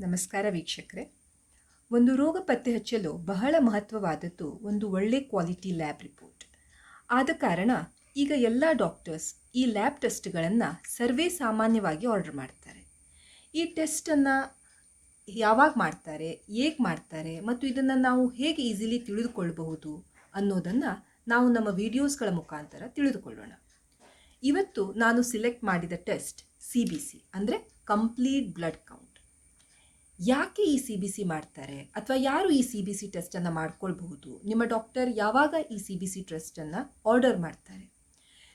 ನಮಸ್ಕಾರ ವೀಕ್ಷಕರೇ. ಒಂದು ರೋಗ ಪತ್ತೆ ಹಚ್ಚಲು ಬಹಳ ಮಹತ್ವವಾದದ್ದು ಒಂದು ಒಳ್ಳೆ ಕ್ವಾಲಿಟಿ ಲ್ಯಾಬ್ ರಿಪೋರ್ಟ್. ಆದ ಕಾರಣ ಈಗ ಎಲ್ಲ ಡಾಕ್ಟರ್ಸ್ ಈ ಲ್ಯಾಬ್ ಟೆಸ್ಟ್ಗಳನ್ನು ಸರ್ವೇ ಸಾಮಾನ್ಯವಾಗಿ ಆರ್ಡರ್ ಮಾಡ್ತಾರೆ. ಈ ಟೆಸ್ಟನ್ನು ಯಾವಾಗ ಮಾಡ್ತಾರೆ, ಹೇಗೆ ಮಾಡ್ತಾರೆ ಮತ್ತು ಇದನ್ನು ನಾವು ಹೇಗೆ ಈಸಿಲಿ ತಿಳಿದುಕೊಳ್ಳಬಹುದು ಅನ್ನೋದನ್ನು ನಾವು ನಮ್ಮ ವಿಡಿಯೋಸ್ಗಳ ಮುಖಾಂತರ ತಿಳಿದುಕೊಳ್ಳೋಣ. ಇವತ್ತು ನಾನು ಸಿಲೆಕ್ಟ್ ಮಾಡಿದ ಟೆಸ್ಟ್ CBC ಅಂದರೆ ಕಂಪ್ಲೀಟ್ ಬ್ಲಡ್ ಕೌಂಟ್. ಯಾಕೆ ಈ CBC ಮಾಡ್ತಾರೆ ಅಥವಾ ಯಾರು ಈ CBC ಟೆಸ್ಟನ್ನು ಮಾಡ್ಕೊಳ್ಬಹುದು, ನಿಮ್ಮ ಡಾಕ್ಟರ್ ಯಾವಾಗ ಈ CBC ಟೆಸ್ಟನ್ನು ಆರ್ಡರ್ ಮಾಡ್ತಾರೆ,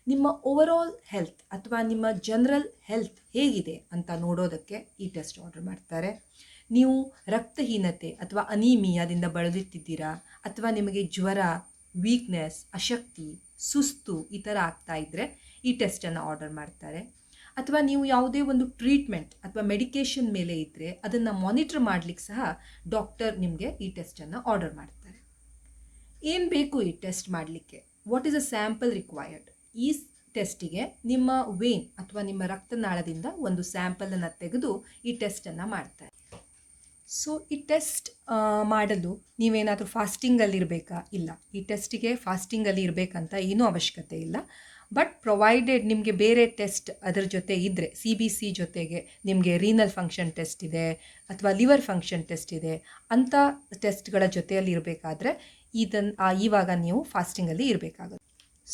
ನಿಮ್ಮ ಓವರಾಲ್ ಹೆಲ್ತ್ ಅಥವಾ ನಿಮ್ಮ ಜನರಲ್ ಹೆಲ್ತ್ ಹೇಗಿದೆ ಅಂತ ನೋಡೋದಕ್ಕೆ ಈ ಟೆಸ್ಟ್ ಆರ್ಡರ್ ಮಾಡ್ತಾರೆ. ನೀವು ರಕ್ತಹೀನತೆ ಅಥವಾ ಅನೀಮಿಯಾದಿಂದ ಬಳಲುತ್ತಿದ್ದೀರಾ ಅಥವಾ ನಿಮಗೆ ಜ್ವರ, ವೀಕ್ನೆಸ್, ಅಶಕ್ತಿ, ಸುಸ್ತು ಈ ಥರ ಆಗ್ತಾ ಇದ್ದರೆ ಈ ಟೆಸ್ಟನ್ನು ಆರ್ಡರ್ ಮಾಡ್ತಾರೆ. ಅಥವಾ ನೀವು ಯಾವುದೇ ಒಂದು ಟ್ರೀಟ್ಮೆಂಟ್ ಅಥವಾ ಮೆಡಿಕೇಷನ್ ಮೇಲೆ ಇದ್ದರೆ ಅದನ್ನು ಮಾನಿಟರ್ ಮಾಡಲಿಕ್ಕೆ ಸಹ ಡಾಕ್ಟರ್ ನಿಮಗೆ ಈ ಟೆಸ್ಟನ್ನು ಆರ್ಡರ್ ಮಾಡ್ತಾರೆ. ಏನು ಬೇಕು ಈ ಟೆಸ್ಟ್ ಮಾಡಲಿಕ್ಕೆ? What is a sample required? ಈ ಟೆಸ್ಟಿಗೆ ನಿಮ್ಮ ವೇನ್ ಅಥವಾ ನಿಮ್ಮ ರಕ್ತನಾಳದಿಂದ ಒಂದು ಸ್ಯಾಂಪಲನ್ನು ತೆಗೆದು ಈ ಟೆಸ್ಟನ್ನು ಮಾಡ್ತಾರೆ. ಸೊ ಈ ಟೆಸ್ಟ್ ಮಾಡಲು ನೀವೇನಾದರೂ ಫಾಸ್ಟಿಂಗಲ್ಲಿರಬೇಕಾ? ಇಲ್ಲ, ಈ ಟೆಸ್ಟಿಗೆ ಫಾಸ್ಟಿಂಗಲ್ಲಿ ಇರಬೇಕಂತ ಏನೂ ಅವಶ್ಯಕತೆ ಇಲ್ಲ. ಬಟ್ ಪ್ರೊವೈಡೆಡ್ ನಿಮಗೆ ಬೇರೆ ಟೆಸ್ಟ್ ಅದರ ಜೊತೆ ಇದ್ದರೆ, CBC ಜೊತೆಗೆ ನಿಮಗೆ ರೀನಲ್ ಫಂಕ್ಷನ್ ಟೆಸ್ಟ್ ಇದೆ ಅಥವಾ ಲಿವರ್ ಫಂಕ್ಷನ್ ಟೆಸ್ಟ್ ಇದೆ, ಅಂಥ ಟೆಸ್ಟ್ಗಳ ಜೊತೆಯಲ್ಲಿ ಇರಬೇಕಾದ್ರೆ ಇವಾಗ ನೀವು ಫಾಸ್ಟಿಂಗಲ್ಲಿ ಇರಬೇಕಾಗುತ್ತೆ.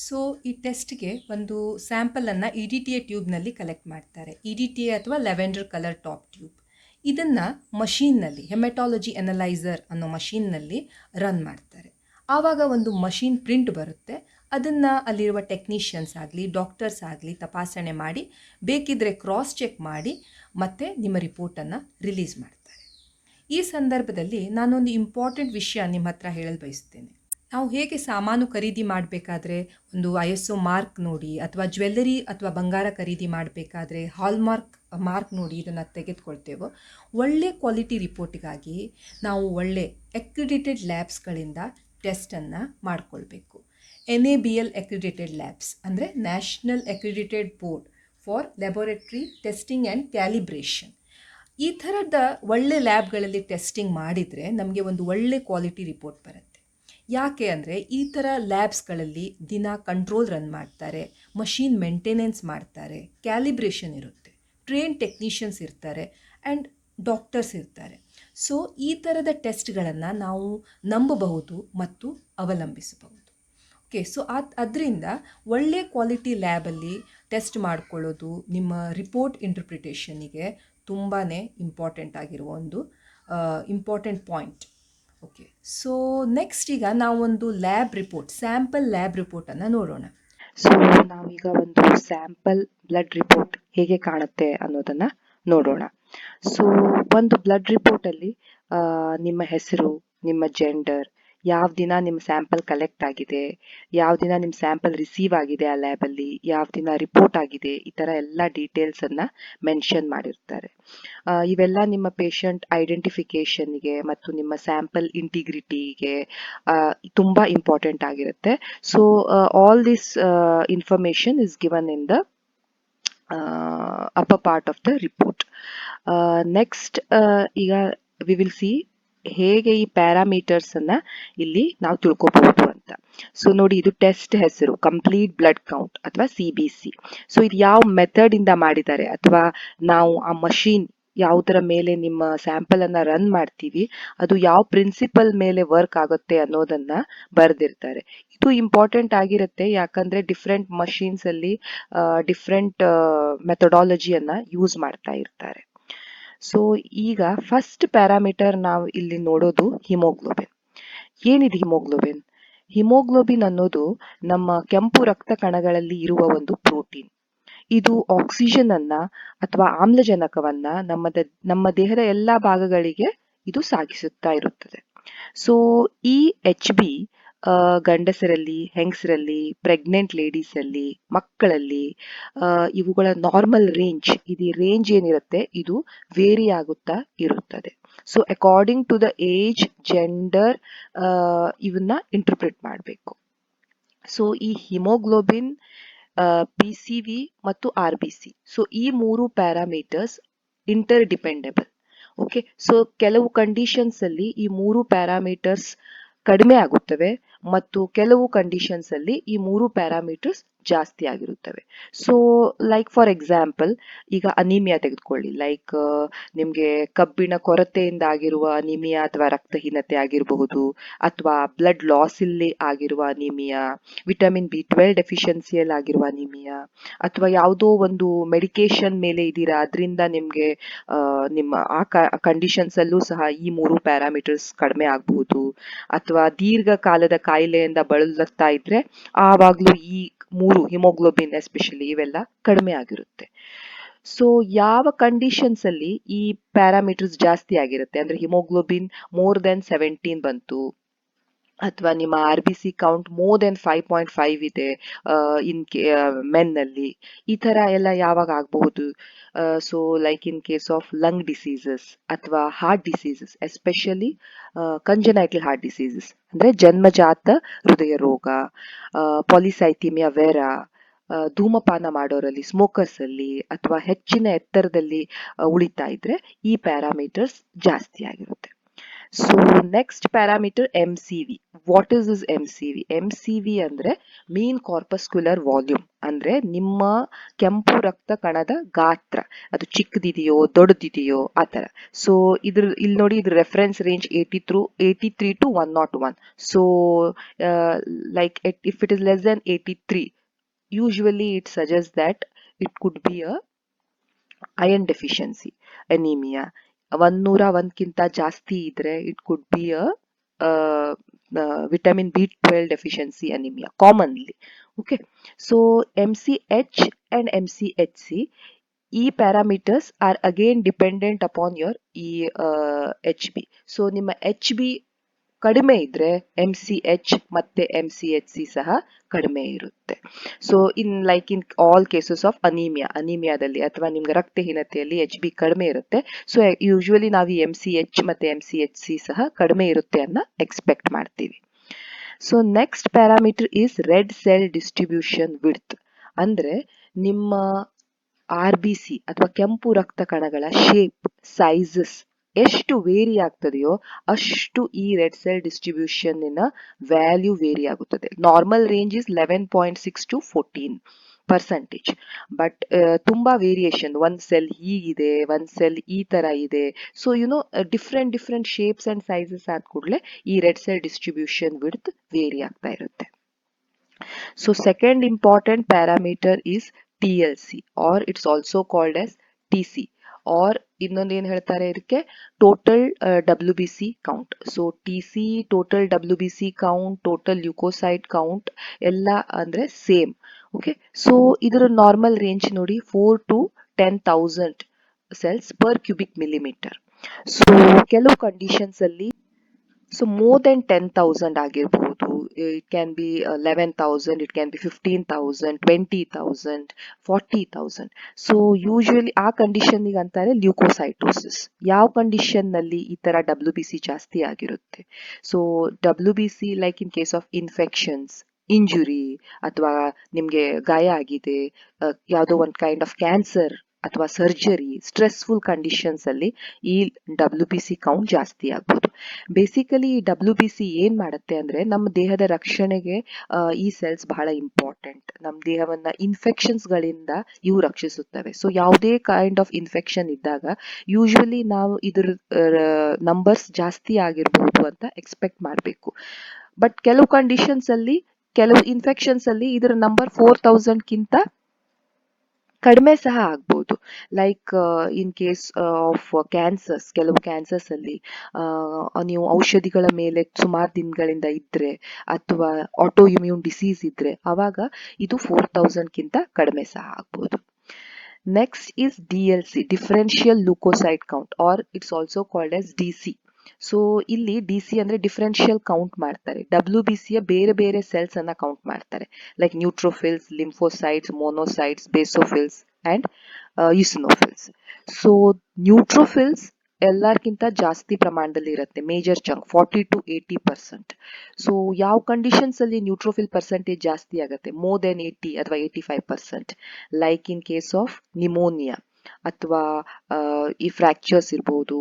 ಸೊ ಈ ಟೆಸ್ಟ್ಗೆ ಒಂದು ಸ್ಯಾಂಪಲನ್ನು EDTA ಟ್ಯೂಬ್ನಲ್ಲಿ ಕಲೆಕ್ಟ್ ಮಾಡ್ತಾರೆ. EDTA ಅಥವಾ ಲೆವೆಂಡರ್ ಕಲರ್ ಟಾಪ್ ಟ್ಯೂಬ್. ಇದನ್ನು ಮಷೀನ್ನಲ್ಲಿ, ಹೆಮೆಟಾಲಜಿ ಅನಲೈಸರ್ ಅನ್ನೋ ಮಷೀನ್ನಲ್ಲಿ ರನ್ ಮಾಡ್ತಾರೆ. ಆವಾಗ ಒಂದು ಮಷೀನ್ ಪ್ರಿಂಟ್ ಬರುತ್ತೆ. ಅದನ್ನು ಅಲ್ಲಿರುವ ಟೆಕ್ನಿಷಿಯನ್ಸ್ ಆಗಲಿ ಡಾಕ್ಟರ್ಸ್ ಆಗಲಿ ತಪಾಸಣೆ ಮಾಡಿ ಬೇಕಿದ್ದರೆ ಕ್ರಾಸ್ ಚೆಕ್ ಮಾಡಿ ಮತ್ತೆ ನಿಮ್ಮ ರಿಪೋರ್ಟನ್ನು ರಿಲೀಸ್ ಮಾಡ್ತಾರೆ. ಈ ಸಂದರ್ಭದಲ್ಲಿ ನಾನೊಂದು ಇಂಪಾರ್ಟೆಂಟ್ ವಿಷಯ ನಿಮ್ಮ ಹತ್ರ ಹೇಳಲು ಬಯಸ್ತೇನೆ. ನಾವು ಹೇಗೆ ಸಾಮಾನು ಖರೀದಿ ಮಾಡಬೇಕಾದ್ರೆ ಒಂದು ISO ಮಾರ್ಕ್ ನೋಡಿ ಅಥವಾ ಜ್ಯುವೆಲ್ಲರಿ ಅಥವಾ ಬಂಗಾರ ಖರೀದಿ ಮಾಡಬೇಕಾದ್ರೆ ಮಾರ್ಕ್ ನೋಡಿ ಇದನ್ನು ತೆಗೆದುಕೊಳ್ತೇವೋ, ಒಳ್ಳೆ ಕ್ವಾಲಿಟಿ ರಿಪೋರ್ಟಿಗಾಗಿ ನಾವು ಒಳ್ಳೆ ಅಕ್ರಿಡಿಟೆಡ್ ಲ್ಯಾಬ್ಸ್ಗಳಿಂದ ಟೆಸ್ಟನ್ನು ಮಾಡಿಕೊಳ್ಬೇಕು. NABL ಅಕ್ರಿಡಿಟೆಡ್ ಲ್ಯಾಬ್ಸ್ ಅಂದರೆ national accredited board for laboratory testing and calibration. ಈ ಥರದ ಒಳ್ಳೆ ಲ್ಯಾಬ್ಗಳಲ್ಲಿ ಟೆಸ್ಟಿಂಗ್ ಮಾಡಿದರೆ ನಮಗೆ ಒಂದು ಒಳ್ಳೆ ಕ್ವಾಲಿಟಿ ರಿಪೋರ್ಟ್ ಬರುತ್ತೆ. ಯಾಕೆ ಅಂದರೆ ಈ ಥರ ಲ್ಯಾಬ್ಸ್ಗಳಲ್ಲಿ ದಿನ ಕಂಟ್ರೋಲ್ ರನ್ ಮಾಡ್ತಾರೆ, ಮಷೀನ್ ಮೇಂಟೆನೆನ್ಸ್ ಮಾಡ್ತಾರೆ, ಕ್ಯಾಲಿಬ್ರೇಷನ್ ಇರುತ್ತೆ, ಟ್ರೈನ್ ಟೆಕ್ನಿಷಿಯನ್ಸ್ ಇರ್ತಾರೆ ಆ್ಯಂಡ್ ಡಾಕ್ಟರ್ಸ್ ಇರ್ತಾರೆ. ಸೊ ಈ ಥರದ ಟೆಸ್ಟ್ಗಳನ್ನು ನಾವು ನಂಬಬಹುದು ಮತ್ತು ಅವಲಂಬಿಸಬಹುದು. ಓಕೆ, ಸೊ ಅದರಿಂದ ಒಳ್ಳೆ ಕ್ವಾಲಿಟಿ ಲ್ಯಾಬಲ್ಲಿ ಟೆಸ್ಟ್ ಮಾಡ್ಕೊಳ್ಳೋದು ನಿಮ್ಮ ರಿಪೋರ್ಟ್ ಇಂಟರ್ಪ್ರಿಟೇಷನಿಗೆ ತುಂಬಾ ಇಂಪಾರ್ಟೆಂಟ್ ಆಗಿರುವ ಒಂದು important point. Okay, so next ಈಗ ನಾವೊಂದು ಸ್ಯಾಂಪಲ್ ಲ್ಯಾಬ್ ರಿಪೋರ್ಟನ್ನು ನೋಡೋಣ. ಸೊ ನಾವೀಗ ಒಂದು ಸ್ಯಾಂಪಲ್ ಬ್ಲಡ್ ರಿಪೋರ್ಟ್ ಹೇಗೆ ಕಾಣುತ್ತೆ ಅನ್ನೋದನ್ನ ನೋಡೋಣ. ಸೊ ಒಂದು ಬ್ಲಡ್ ರಿಪೋರ್ಟಲ್ಲಿ ನಿಮ್ಮ ಹೆಸರು, ನಿಮ್ಮ ಜೆಂಡರ್, ಯಾವ ದಿನ ನಿಮ್ಮ ಸ್ಯಾಂಪಲ್ ಕಲೆಕ್ಟ್ ಆಗಿದೆ, ಯಾವ ದಿನ ನಿಮ್ಮ ಸ್ಯಾಂಪಲ್ ರಿಸೀವ್ ಆಗಿದೆ ಆ ಲ್ಯಾಬಲ್ಲಿ, ಯಾವ ದಿನ ರಿಪೋರ್ಟ್ ಆಗಿದೆ, ಈ ಥರ ಎಲ್ಲ ಡೀಟೇಲ್ಸನ್ನು ಮೆನ್ಷನ್ ಮಾಡಿರ್ತಾರೆ. ಇವೆಲ್ಲ ನಿಮ್ಮ ಪೇಷಂಟ್ ಐಡೆಂಟಿಫಿಕೇಷನ್ಗೆ ಮತ್ತು ನಿಮ್ಮ ಸ್ಯಾಂಪಲ್ ಇಂಟಿಗ್ರಿಟಿಗೆ ತುಂಬ ಇಂಪಾರ್ಟೆಂಟ್ ಆಗಿರುತ್ತೆ. So all this information is given in the upper part of the report. Next ಈಗ we will see ಹೇಗೆ ಈ ಪ್ಯಾರಾಮೀಟರ್ಸ್ ಅನ್ನ ಇಲ್ಲಿ ನಾವು ತಿಳ್ಕೊಬಹುದು ಅಂತ. ಸೊ ನೋಡಿ, ಇದು ಟೆಸ್ಟ್ ಹೆಸರು ಕಂಪ್ಲೀಟ್ ಬ್ಲಡ್ ಕೌಂಟ್ ಅಥವಾ CBC. ಸೊ ಇದು ಯಾವ ಮೆಥಡ್ ಇಂದ ಮಾಡಿದ್ದಾರೆ ಅಥವಾ ನಾವು ಆ ಮಷೀನ್ ಯಾವುದರ ಮೇಲೆ ನಿಮ್ಮ ಸ್ಯಾಂಪಲ್ ಅನ್ನ ರನ್ ಮಾಡ್ತೀವಿ ಅದು ಯಾವ ಪ್ರಿನ್ಸಿಪಲ್ ಮೇಲೆ ವರ್ಕ್ ಆಗುತ್ತೆ ಅನ್ನೋದನ್ನ ಬರೆದಿರ್ತಾರೆ. ಇದು ಇಂಪಾರ್ಟೆಂಟ್ ಆಗಿರುತ್ತೆ, ಯಾಕಂದ್ರೆ ಡಿಫ್ರೆಂಟ್ ಮಷೀನ್ಸ್ ಅಲ್ಲಿ ಡಿಫ್ರೆಂಟ್ ಮೆಥಡಾಲಜಿಯನ್ನ ಯೂಸ್ ಮಾಡ್ತಾ ಇರ್ತಾರೆ. ಸೊ ಈಗ ಫಸ್ಟ್ ಪ್ಯಾರಾಮೀಟರ್ ನಾವು ಇಲ್ಲಿ ನೋಡೋದು ಹಿಮೋಗ್ಲೋಬಿನ್. ಏನಿದೆ ಹಿಮೋಗ್ಲೋಬಿನ್? ಹಿಮೋಗ್ಲೋಬಿನ್ ಅನ್ನೋದು ನಮ್ಮ ಕೆಂಪು ರಕ್ತ ಕಣಗಳಲ್ಲಿ ಇರುವ ಒಂದು ಪ್ರೋಟೀನ್. ಇದು ಆಕ್ಸಿಜನ್ ಅನ್ನ ಅಥವಾ ಆಮ್ಲಜನಕವನ್ನ ನಮ್ಮ ದೇಹದ ಎಲ್ಲಾ ಭಾಗಗಳಿಗೆ ಇದು ಸಾಗಿಸುತ್ತಾ ಇರುತ್ತದೆ. ಸೊ ಈ HB ಗಂಡಸರಲ್ಲಿ, ಹೆಂಗಸರಲ್ಲಿ, ಪ್ರೆಗ್ನೆಂಟ್ ಲೇಡೀಸ್ ಅಲ್ಲಿ, ಮಕ್ಕಳಲ್ಲಿ ಇವುಗಳ ನಾರ್ಮಲ್ ರೇಂಜ್, ಇದು ರೇಂಜ್ ಏನಿರುತ್ತೆ ಇದು ವೇರಿ ಆಗುತ್ತಾ ಇರುತ್ತದೆ. So according to the age, gender ಇವನ್ನ ಇಂಟರ್ಪ್ರಿಟ್ ಮಾಡಬೇಕು. ಸೊ ಈ ಹಿಮೋಗ್ಲೋಬಿನ್, PCV ಮತ್ತು RBC, ಸೊ ಈ ಮೂರು parameters interdependable. Okay, so ಕೆಲವು ಕಂಡೀಷನ್ಸ್ ಅಲ್ಲಿ ಈ 3 ಪ್ಯಾರಾಮೀಟರ್ಸ್ ಕಡಿಮೆ ಆಗುತ್ತವೆ ಮತ್ತು ಕೆಲವು ಕಂಡೀಷನ್ಸ್ ಅಲ್ಲಿ ಈ 3 ಪ್ಯಾರಾಮೀಟರ್ಸ್ ಜಾಸ್ತಿ ಆಗಿರುತ್ತವೆ. ಸೊ ಲೈಕ್ ಫಾರ್ ಎಕ್ಸಾಂಪಲ್, ಈಗ ಅನಿಮಿಯಾ ತೆಗೆದುಕೊಳ್ಳಿ. ಲೈಕ್ ನಿಮ್ಗೆ ಕಬ್ಬಿಣ ಕೊರತೆಯಿಂದ ಆಗಿರುವ ಅನಿಮಿಯಾ ಅಥವಾ ರಕ್ತಹೀನತೆ ಆಗಿರಬಹುದು, ಅಥವಾ ಬ್ಲಡ್ ಲಾಸ್ ಇಲ್ಲಿ ಆಗಿರುವ ಅನಿಮಿಯಾ, ವಿಟಮಿನ್ B12 ಡೆಫಿಷಿಯನ್ಸಿಯಲ್ಲಿ ಆಗಿರುವ ಅನಿಮಿಯಾ, ಅಥವಾ ಯಾವುದೋ ಒಂದು ಮೆಡಿಕೇಶನ್ ಮೇಲೆ ಇದ್ದೀರಾ, ಅದರಿಂದ ನಿಮ್ಗೆ ನಿಮ್ಮ ಆ ಕಂಡೀಷನ್ಸ್ ಅಲ್ಲೂ ಸಹ ಈ 3 ಪ್ಯಾರಾಮೀಟರ್ಸ್ ಕಡಿಮೆ ಆಗಬಹುದು. ಅಥವಾ ದೀರ್ಘಕಾಲದ ಕಾಯಿಲೆಯಿಂದ ಬಳಲುತ್ತಾ ಇದ್ರೆ ಆವಾಗ್ಲೂ ಈ 3 ಹಿಮೋಗ್ಲೋಬಿನ್ ಎಸ್ಪೆಷಲಿ ಇವೆಲ್ಲ ಕಡಿಮೆ ಆಗಿರುತ್ತೆ. ಸೊ ಯಾವ ಕಂಡೀಷನ್ಸ್ ಅಲ್ಲಿ ಈ ಪ್ಯಾರಾಮೀಟರ್ಸ್ ಜಾಸ್ತಿ ಆಗಿರುತ್ತೆ ಅಂದ್ರೆ ಹಿಮೋಗ್ಲೋಬಿನ್ ಮೋರ್ ದೆನ್ 17 ಬಂತು, ಅಥವಾ ನಿಮ್ಮ RBC ಕೌಂಟ್ ಮೋರ್ ದೆನ್ 5.5 ಇದೆ ಇನ್ ಮೆನ್ ನಲ್ಲಿ, ಈ ತರ ಎಲ್ಲ ಯಾವಾಗ ಆಗಬಹುದು? So like in case of lung diseases ಅಥವಾ heart diseases, especially congenital heart diseases ಅಂದ್ರೆ ಜನ್ಮಜಾತ ಹೃದಯ ರೋಗ, ಪಾಲಿಸೈಥಿಮಿಯಾ ವೆರಾ, ಧೂಮಪಾನ ಮಾಡೋರಲ್ಲಿ, ಸ್ಮೋಕರ್ಸ್ ಅಲ್ಲಿ, ಅಥವಾ ಹೆಚ್ಚಿನ ಎತ್ತರದಲ್ಲಿ ಉಳಿತಾ ಇದ್ರೆ ಈ ಪ್ಯಾರಾಮೀಟರ್ಸ್ ಜಾಸ್ತಿ ಆಗಿರುತ್ತೆ. So next parameter MCV. What is this MCV? MCV ಅಂದ್ರೆ ಮೀನ್ ಕಾರ್ಪಸ್ಕ್ಯುಲರ್ ವಾಲ್ಯೂಮ್, ಅಂದ್ರೆ ನಿಮ್ಮ ಕೆಂಪು ರಕ್ತ ಕಣದ ಗಾತ್ರ, ಅದು ಚಿಕ್ಕದಿದೆಯೋ ದೊಡ್ಡದಿದೆಯೋ ಆ ತರ. ಸೊ ಇಲ್ಲಿ ನೋಡಿ, ಇದ್ರ reference range 83 to 101. So like if it is less than 83, usually it suggests that it could be a iron deficiency anemia. 101ಕ್ಕಿಂತ ಜಾಸ್ತಿ ಇದ್ರೆ it could be a vitamin B12 deficiency anaemia commonly. Okay, so MCH and MCHC, ಈ parameters R again dependent upon your ಈ HB. So ನಿಮ್ಮ HB ಕಡಿಮೆ ಇದ್ರೆ MCH ಮತ್ತೆ MCHC ಸಹ ಕಡಿಮೆ ಇರುತ್ತೆ. So in all cases of ಅನಿಮಿಯಾದಲ್ಲಿ ಅಥವಾ ನಿಮ್ಗೆ ರಕ್ತಹೀನತೆಯಲ್ಲಿ HB ಕಡಿಮೆ ಇರುತ್ತೆ. ಸೊ ಯೂಶುವಲಿ ನಾವು ಈ MCH ಮತ್ತೆ MCHC ಸಹ ಕಡಿಮೆ ಇರುತ್ತೆ ಅನ್ನ ಎಕ್ಸ್ಪೆಕ್ಟ್ ಮಾಡ್ತೀವಿ. So next parameter is red cell distribution width, ಅಂದ್ರೆ ನಿಮ್ಮ RBC ಅಥವಾ ಕೆಂಪು ರಕ್ತ ಕಣಗಳ ಶೇಪ್, ಸೈಜಸ್ ಎಷ್ಟು ವೇರಿ ಆಗ್ತದೆಯೋ ಅಷ್ಟು ಈ red cell distribution value vary ಆಗುತ್ತದೆ. Normal range is 11.6 to 14%, but ತುಂಬಾ ವೇರಿಯೇಷನ್, ಒಂದ್ ಸೆಲ್ ಹೀಗಿದೆ, ಒಂದ್ ಸೆಲ್ ಈ ತರ ಇದೆ. So different shapes and sizes ಆದ ಕೂಡಲೇ ಈ red cell distribution width vary ಆಗ್ತಾ ಇರುತ್ತೆ. So second important parameter is TLC, or it's also called as TC, or ಇನ್ನೊಂದು ಏನ್ ಹೇಳ್ತಾರೆ ಇದಕ್ಕೆ, total WBC count. So TC, total WBC count, total leucocyte count ಎಲ್ಲ ಅಂದ್ರೆ ಸೇಮ್. ಓಕೆ, ಸೊ ಇದರ normal range ನೋಡಿ 4 to 10,000 cells per cubic millimetre. So ಕೆಲವು conditions ಅಲ್ಲಿ ಸೊ ಮೋರ್ ದೆನ್ 10,000 ಆಗಿರಬಹುದು, it can be 11,000, it can be 15,000, 20,000, 40,000. So usually ಆ condition ಅಂತಾರೆ leucocytosis. ಯಾವ ಕಂಡೀಷನ್ ನಲ್ಲಿ ಈ ತರ WBC ಜಾಸ್ತಿ ಆಗಿರುತ್ತೆ? So WBC like in case of infections, injury, ಅಥವಾ ನಿಮ್ಗೆ ಗಾಯ ಆಗಿದೆ, ಯಾವುದೋ ಒಂದು ಕೈಂಡ್ ಆಫ್ ಕ್ಯಾನ್ಸರ್ ಅಥವಾ ಸರ್ಜರಿ, ಸ್ಟ್ರೆಸ್ಫುಲ್ ಕಂಡೀಷನ್ಸ್ ಅಲ್ಲಿ ಈ WBC ಕೌಂಟ್ ಜಾಸ್ತಿ ಆಗ್ಬೋದು. ಬೇಸಿಕಲಿ WBC ಏನ್ ಮಾಡುತ್ತೆ ಅಂದ್ರೆ ನಮ್ಮ ದೇಹದ ರಕ್ಷಣೆಗೆ ಈ ಸೆಲ್ಸ್ ಬಹಳ ಇಂಪಾರ್ಟೆಂಟ್. ನಮ್ಮ ದೇಹವನ್ನ ಇನ್ಫೆಕ್ಷನ್ಸ್ ಗಳಿಂದ ಇವು ರಕ್ಷಿಸುತ್ತವೆ. ಸೊ ಯಾವುದೇ ಕೈಂಡ್ ಆಫ್ ಇನ್ಫೆಕ್ಷನ್ ಇದ್ದಾಗ ಯೂಶುವಲಿ ನಾವು ಇದ್ರ ನಂಬರ್ಸ್ ಜಾಸ್ತಿ ಆಗಿರಬಹುದು ಅಂತ ಎಕ್ಸ್ಪೆಕ್ಟ್ ಮಾಡಬೇಕು. ಬಟ್ ಕೆಲವು ಕಂಡೀಷನ್ಸ್ ಅಲ್ಲಿ, ಕೆಲವು ಇನ್ಫೆಕ್ಷನ್ಸ್ ಅಲ್ಲಿ ಇದರ ನಂಬರ್ 4,000ಕ್ಕಿಂತ ಕಡಿಮೆ ಸಹ ಆಗ್ಬೋದು. Like in case of cancers, ಕೆಲವು ಕ್ಯಾನ್ಸರ್ಸ್ ಅಲ್ಲಿ ನೀವು ಔಷಧಿಗಳ ಮೇಲೆ ಸುಮಾರು ದಿನಗಳಿಂದ ಇದ್ರೆ, ಅಥವಾ ಆಟೋ ಇಮ್ಯೂನ್ ಡಿಸೀಸ್ ಇದ್ರೆ, ಅವಾಗ ಇದು 4,000ಕ್ಕಿಂತ ಕಡಿಮೆ ಸಹ ಆಗ್ಬೋದು. Next is DLC, differential leucocyte count, or it's also called as DC. So ಇಲ್ಲಿ DC ಅಂದ್ರೆ ಡಿಫರೆನ್ಷಿಯಲ್ ಕೌಂಟ್ ಮಾಡ್ತಾರೆ. WBCಯ ಬೇರೆ ಬೇರೆ ಸೆಲ್ಸ್ ಅನ್ನ ಕೌಂಟ್ ಮಾಡ್ತಾರೆ, like neutrophils, lymphocytes, monocytes, basophils and eosinophils. So neutrophils ಎಲ್ಲರಿಗಿಂತ ಜಾಸ್ತಿ ಪ್ರಮಾಣದಲ್ಲಿ ಇರುತ್ತೆ, ಮೇಜರ್ ಚಂಕ್ 40 to 80%. ಸೊ ಯಾವ ಕಂಡೀಷನ್ಸ್ ಅಲ್ಲಿ ನ್ಯೂಟ್ರೋಫಿಲ್ ಪರ್ಸೆಂಟೇಜ್ ಜಾಸ್ತಿ ಆಗುತ್ತೆ? ಮೋರ್ ದೆನ್ 80 ಅಥವಾ 85%, like in case of pneumonia, ಅಥವಾ ಈ ಫ್ರ್ಯಾಕ್ಚರ್ಸ್ ಇರ್ಬೋದು,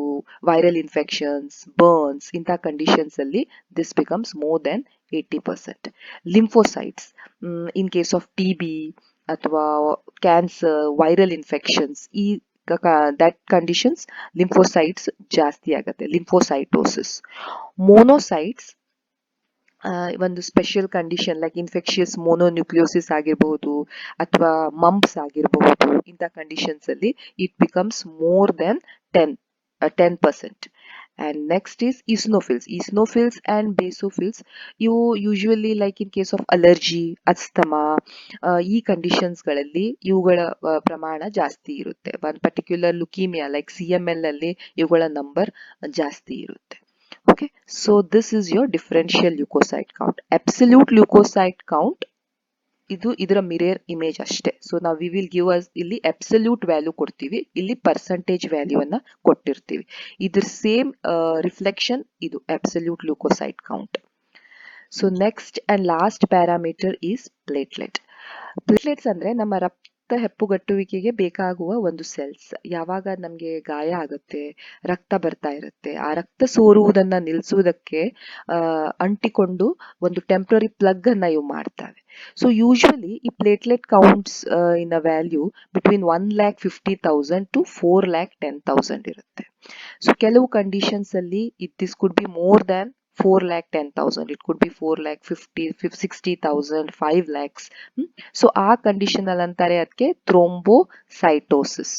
ವೈರಲ್ ಇನ್ಫೆಕ್ಷನ್ಸ್, ಬರ್ನ್ಸ್ ಇಂಥ ಕಂಡೀಷನ್ಸಲ್ಲಿ this becomes more than 80%. Lymphocytes in case of TB ಅಥವಾ ಕ್ಯಾನ್ಸರ್, ವೈರಲ್ ಇನ್ಫೆಕ್ಷನ್ಸ್, ಈ ದಟ್ ಕಂಡೀಷನ್ಸ್ ಲಿಂಫೋಸೈಟ್ಸ್ ಜಾಸ್ತಿ ಆಗುತ್ತೆ, ಲಿಂಫೋಸೈಟೋಸಿಸ್. ಮೋನೋಸೈಟ್ಸ್ ಒಂದು special condition like infectious mononucleosis ಆಗಿರಬಹುದು ಅಥವಾ ಮಂಪ್ಸ್ ಆಗಿರಬಹುದು. ಇಂಥ ಕಂಡೀಷನ್ಸ್ ಅಲ್ಲಿ it becomes more than 10%. And next is eosinophils. Eosinophils and basophils, ಇವು usually like in case of allergy, asthma, ಈ ಕಂಡೀಷನ್ಸ್ಗಳಲ್ಲಿ ಇವುಗಳ ಪ್ರಮಾಣ ಜಾಸ್ತಿ ಇರುತ್ತೆ. One particular leukaemia like CML ಅಲ್ಲಿ ಇವುಗಳ ನಂಬರ್ ಜಾಸ್ತಿ ಇರುತ್ತೆ. Okay, so this is your differential leukocyte count. Absolute leukocyte count ಇದು ಇದರ ಮಿರರ್ ಇಮೇಜ್ ಅಷ್ಟೇ. ಸೊ ನಾವು ವಿ ವಿಲ್ ಗಿವ್ ಅಸ್ ಇಲ್ಲಿ ಅಬ್ಸಲ್ಯೂಟ್ ವ್ಯಾಲ್ಯೂ ಕೊಡ್ತೀವಿ, ಇಲ್ಲಿ ಪರ್ಸೆಂಟೇಜ್ ವ್ಯಾಲ್ಯೂ ಅನ್ನ ಕೊಟ್ಟಿರ್ತೀವಿ. ಇದ್ರ ಸೇಮ್ ರಿಫ್ಲೆಕ್ಷನ್ ಇದು absolute leukocyte count. So next and last parameter is platelet. Platelets ಅಂದ್ರೆ ನಮ್ಮ ರಕ್ತ ಹೆಪ್ಪುಗಟ್ಟುವಿಕೆಗೆ ಬೇಕಾಗುವ ಒಂದು ಸೆಲ್ಸ್. ಯಾವಾಗ ನಮಗೆ ಗಾಯ ಆಗುತ್ತೆ, ರಕ್ತ ಬರ್ತಾ ಇರುತ್ತೆ, ಆ ರಕ್ತ ಸೋರುವುದನ್ನ ನಿಲ್ಲಿಸುವುದಕ್ಕೆ ಅಂಟಿಕೊಂಡು ಒಂದು ಟೆಂಪ್ರರಿ ಪ್ಲಗ್ ಅನ್ನ ಇವು ಮಾಡ್ತವೆ. ಸೊ ಯೂಶುವಲಿ ಈ platelet counts in a value between 1,50,000 to 4,10,000 ಇರುತ್ತೆ. ಸೊ ಕೆಲವು ಕಂಡೀಷನ್ಸ್ ಅಲ್ಲಿ this could be more than 4,10,000. It could be 4,50,000, 60,000, 5 lakhs. So ಆ ಕಂಡೀಷನ್ ಅಲ್ಲಿ ಅಂತಾರೆ ಅದಕ್ಕೆ thrombocytosis.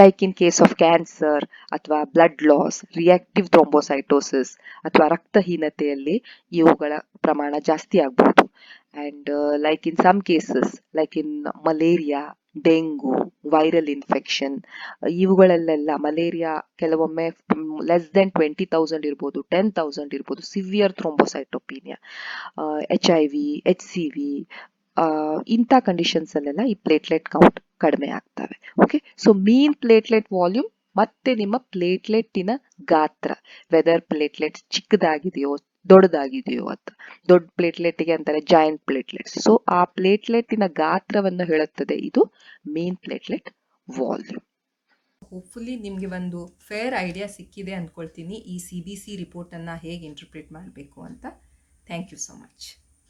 Like in case of cancer ಅಥವಾ ಬ್ಲಡ್ ಲಾಸ್, ರಿಯಾಕ್ಟಿವ್ ಥ್ರೋಂಬೋಸೈಟೋಸಿಸ್ ಅಥವಾ ರಕ್ತಹೀನತೆಯಲ್ಲಿ ಇವುಗಳ ಪ್ರಮಾಣ ಜಾಸ್ತಿ ಆಗಬಹುದು. And like in some cases like in malaria, dengue, viral infection, ಇವುಗಳಲ್ಲೆಲ್ಲ ಮಲೇರಿಯಾ ಕೆಲವೊಮ್ಮೆ ಲೆಸ್ ದೆನ್ 20,000 ಇರ್ಬೋದು, 10,000 ಇರ್ಬೋದು, ಸಿವಿಯರ್ ಥ್ರೋಂಬೋಸೈಟೋಪಿನಿಯಾ, HIV, HCV, ಇಂಥ ಕಂಡೀಷನ್ಸ್ ಅಲ್ಲೆಲ್ಲ ಈ ಪ್ಲೇಟ್ಲೆಟ್ ಕೌಂಟ್ ಕಡಿಮೆ ಆಗ್ತವೆ. Okay, so mean platelet volume ಮತ್ತೆ ನಿಮ್ಮ ಪ್ಲೇಟ್ಲೆಟ್ಟಿನ ಗಾತ್ರ, ವೆದರ್ ಪ್ಲೇಟ್ಲೆಟ್ಸ್ ಚಿಕ್ಕದಾಗಿದೆಯೋ ದೊಡ್ಡದಾಗಿದೆಯೋ ಅಂತ. ದೊಡ್ಡ ಪ್ಲೇಟ್ಲೆಟ್ಗೆ ಅಂತಾರೆ ಜಾಯಿಂಟ್ ಪ್ಲೇಟ್ಲೆಟ್ಸ್. ಸೊ ಆ ಪ್ಲೇಟ್ಲೆಟ್ಟಿನ ಗಾತ್ರವನ್ನು ಹೇಳುತ್ತದೆ ಇದು ಮೀನ್ ಪ್ಲೇಟ್ಲೆಟ್ ವಾಲ್ಯೂಮ್. ಹೋಪ್ಫುಲಿ ನಿಮಗೆ ಒಂದು ಫೇರ್ ಐಡಿಯಾ ಸಿಕ್ಕಿದೆ ಅಂದ್ಕೊಳ್ತೀನಿ ಈ CBC ರಿಪೋರ್ಟನ್ನು ಹೇಗೆ ಇಂಟರ್ಪ್ರಿಟ್ ಮಾಡಬೇಕು ಅಂತ. Thank you so much.